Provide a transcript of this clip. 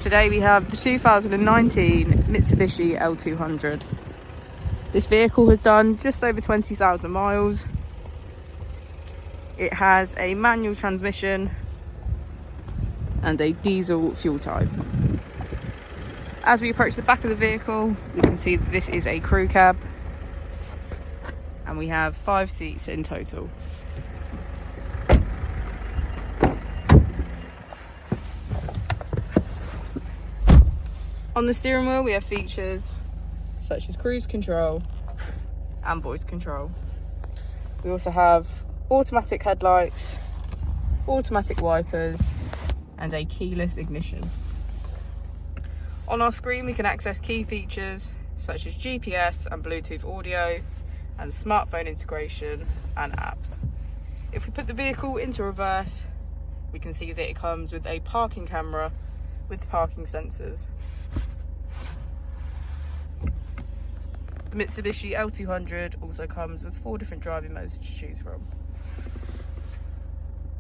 Today we have the 2019 Mitsubishi L200. This vehicle has done just over 20,000 miles. It has a manual transmission and a diesel fuel type. As we approach the back of the vehicle, we can see that this is a crew cab and we have 5 seats in total. On the steering wheel we have features such as cruise control and voice control. We also have automatic headlights, automatic wipers and a keyless ignition. On our screen we can access key features such as GPS and Bluetooth audio and smartphone integration and apps. If we put the vehicle into reverse, we can see that it comes with a parking camera with parking sensors. The Mitsubishi L200 also comes with 4 different driving modes to choose from.